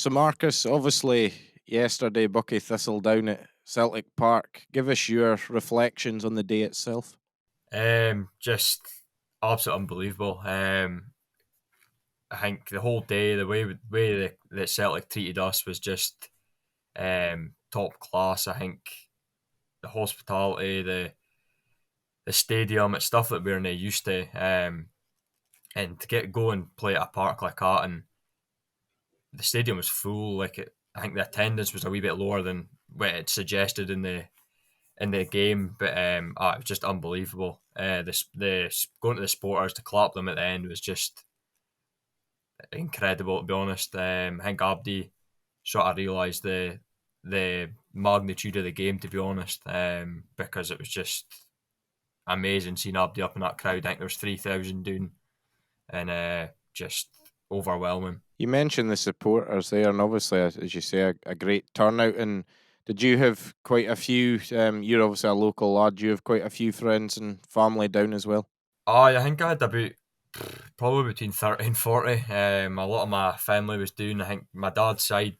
So Marcus, obviously yesterday Buckie Thistle down at Celtic Park. Give us your reflections on the day itself. Just absolutely unbelievable. I think the whole day, the way that Celtic treated us was just top class. I think the hospitality, the stadium, it's stuff that we're not used to. And to get go and play at a park like that, and the stadium was full. I think the attendance was a wee bit lower than what it suggested in the game, but it was just unbelievable. The going to the supporters to clap them at the end was just incredible, to be honest. I think Abdi sort of realised the magnitude of the game, to be honest, because it was just amazing seeing Abdi up in that crowd. I think there was 3,000 doing, and just overwhelming. You mentioned the supporters there, and obviously, as you say, a great turnout. And did you have quite a few? You're obviously a local lad. Do you have quite a few friends and family down as well? I think I had about probably between 30 and 40. A lot of my family was doing. I think my dad's side,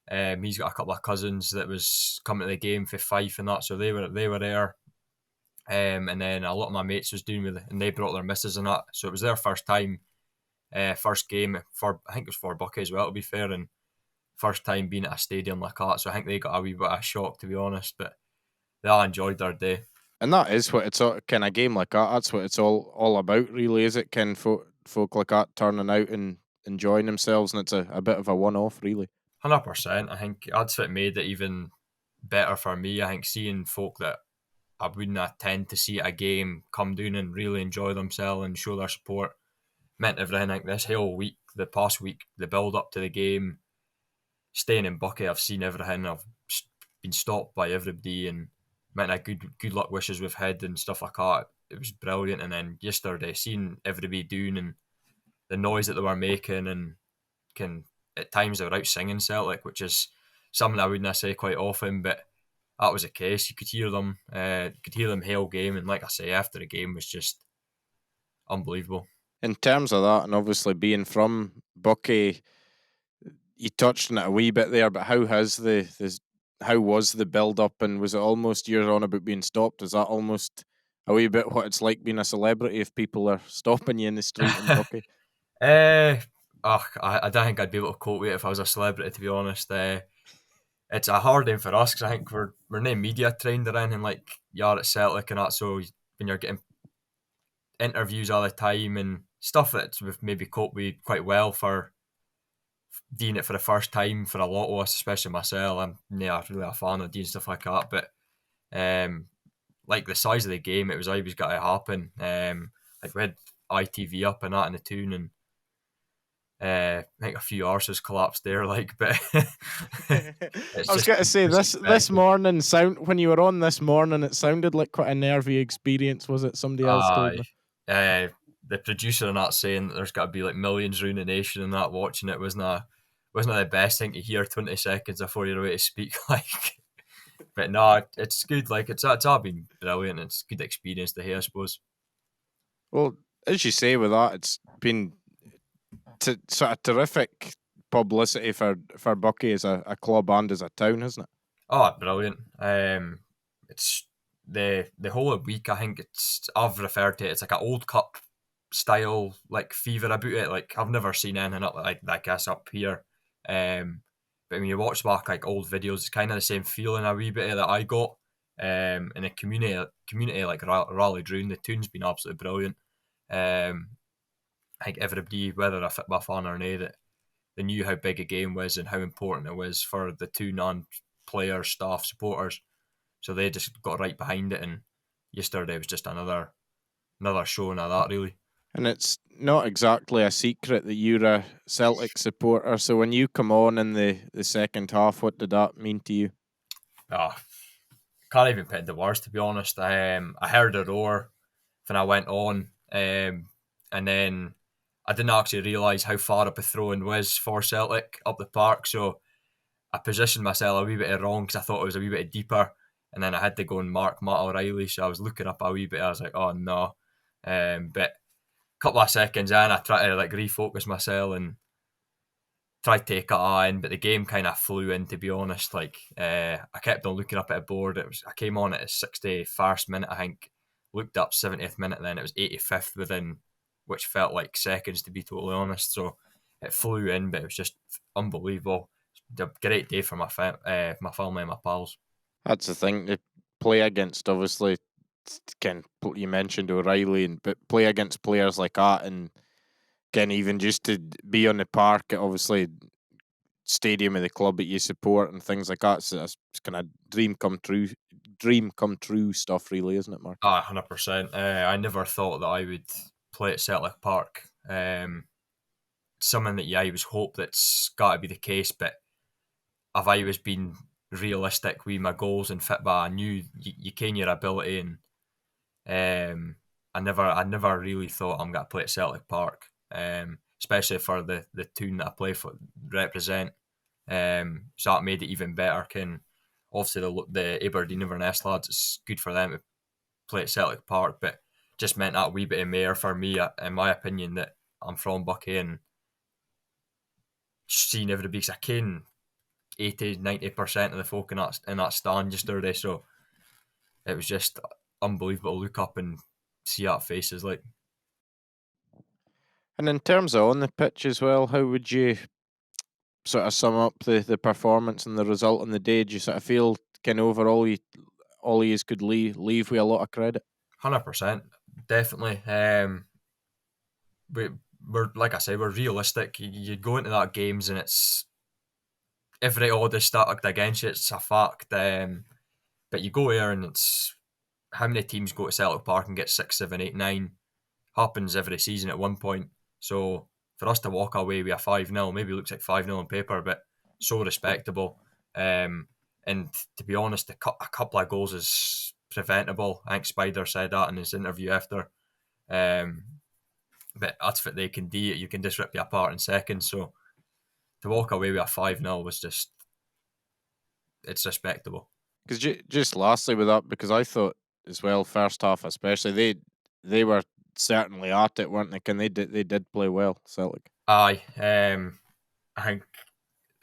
he's got a couple of cousins that was coming to the game for Fife and that, so they were there. And then a lot of my mates was doing with it, and they brought their misses and that, so it was their first time, first game for, I think it was for Buckie as well, to be fair, and first time being at a stadium like that. So I think they got a wee bit of shock, to be honest, but they all enjoyed their day. And that is what it's all kind of game like that. That's what it's all about, really, is it? Can folk like that turning out and enjoying themselves, and it's a bit of a one off, really. 100%. I think that's what made it even better for me. I think seeing folk that I wouldn't tend to see at a game come down and really enjoy themselves and show their support meant everything. Like this whole week, the past week, the build up to the game, staying in Buckie, I've seen everything. I've been stopped by everybody and meant a good luck wishes we've had and stuff like that. It was brilliant. And then yesterday, seeing everybody doing and the noise that they were making, and can at times they were out singing Celtic, which is something I wouldn't say quite often, but that was the case. You could hear them, hail game, and like I say, after the game was just unbelievable. In terms of that, and obviously being from Buckie, you touched on it a wee bit there, but how was the build up, and was it almost, you're on about being stopped? Is that almost a wee bit what it's like being a celebrity if people are stopping you in the street in Buckie? I don't think I'd be able to cope with it if I was a celebrity, to be honest. It's a hard thing for us because I think we're not media trained or anything like you are at Celtic and that. So when you're getting interviews all the time and stuff that we've maybe coped with quite well for doing it for the first time for a lot of us, especially myself. I'm not really a fan of doing stuff like that, but like the size of the game, it was always got to happen. Like we had ITV up and that in the tune, and I think a few arses collapsed there. But I was going to say this morning when you were on this morning, it sounded like quite a nervy experience. Was it? Somebody else told me. The producer and that saying that there's got to be like millions around the nation and that watching it wasn't the best thing to hear 20 seconds before you're away to speak. But no, it's good. Like it's all been brilliant. It's a good experience to hear, I suppose. Well, as you say, with that, it's been sort of terrific publicity for Buckie as a club and as a town, hasn't it? Oh, brilliant. It's the whole week. I think I've referred to it. It's like an old cup style like fever about it. Like I've never seen anything up like this up here. But when you watch back like old videos, it's kind of the same feeling a wee bit that I got. And the community like rallied round. The tune's been absolutely brilliant. I think everybody, whether a football fan or not, that they knew how big a game was and how important it was for the tune and players, staff, supporters. So they just got right behind it, and yesterday was just another showing of that, really. And it's not exactly a secret that you're a Celtic supporter. So when you come on in the second half, what did that mean to you? Can't even put the words, to be honest. I heard a roar when I went on, and then I didn't actually realise how far up a throw-in was for Celtic up the park. So I positioned myself a wee bit wrong because I thought it was a wee bit deeper, and then I had to go and mark Matt O'Reilly. So I was looking up a wee bit. I was like, oh no. But a couple of seconds in, I tried to like refocus myself and tried to take it in, but the game kind of flew in, to be honest. Like, I kept on looking up at a board. I came on at the 61st minute, I think. Looked up 70th minute, then it was 85th within, which felt like seconds, to be totally honest. So it flew in, but it was just unbelievable. A great day for my family and my pals. That's the thing, to play against, obviously, you mentioned O'Reilly, but play against players like that, and even just to be on the park at, obviously, stadium of the club that you support and things like that. So it's kind of dream come true stuff, really, isn't it, Mark? 100%. I never thought that I would play at Celtic Park. Something that you always hope that's got to be the case, but I've always been realistic with my goals and fit by. I knew you can your ability, and I never really thought I'm going to play at Celtic Park, especially for the tune that I play for represent. So that made it even better. Obviously the Aberdeen Inverness lads, it's good for them to play at Celtic Park, but just meant that wee bit of mayor for me, in my opinion, that I'm from Buckie and seeing everybody, because I can 80-90% of the folk in that stand yesterday, so it was just unbelievable to look up and see that faces like. And in terms of on the pitch as well, how would you sort of sum up the performance and the result on the day? Do you sort of feel overall all he could leave with a lot of credit? 100%, definitely. We're like I say, we're realistic. You go into that games and it's every odd is stacked against you. It's a fact. But you go there and it's how many teams go to Celtic Park and get 6, 7, 8, 9? Happens every season at one point. So for us to walk away with a 5-0, maybe it looks like 5-0 on paper, but so respectable. And to be honest, a couple of goals is preventable. I think Spider said that in his interview after. But that's what they can do. You can just rip you apart in seconds. So to walk away with a 5-0 was just, it's respectable. Because just lastly with that, because I thought as well, first half especially, they were certainly at it, weren't they? They did play well, Celtic. Aye, I think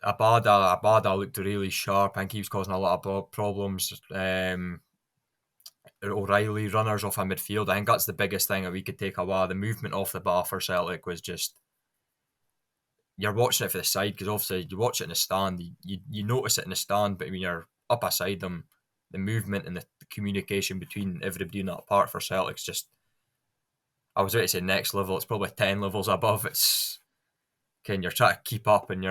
Abada looked really sharp. I think he was causing a lot of problems. O'Reilly runners off a midfield. I think that's the biggest thing that we could take away. The movement off the bar for Celtic was just, you're watching it for the side, because obviously you watch it in the stand, you notice it in the stand, but when you're up aside them, the movement and the communication between everybody in that part for Celtic's just, I was about to say next level, it's probably 10 levels above. It's you're trying to keep up and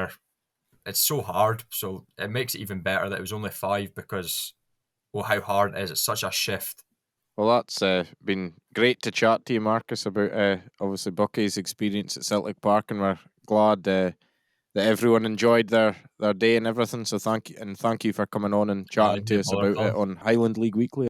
it's so hard, so it makes it even better that it was only 5, because how hard it is. It's such a shift. Well, that's been great to chat to you, Marcus, about obviously Buckie's experience at Celtic Park, and we're glad that everyone enjoyed their day and everything. So thank you for coming on and chatting to us about it on Highland League Weekly.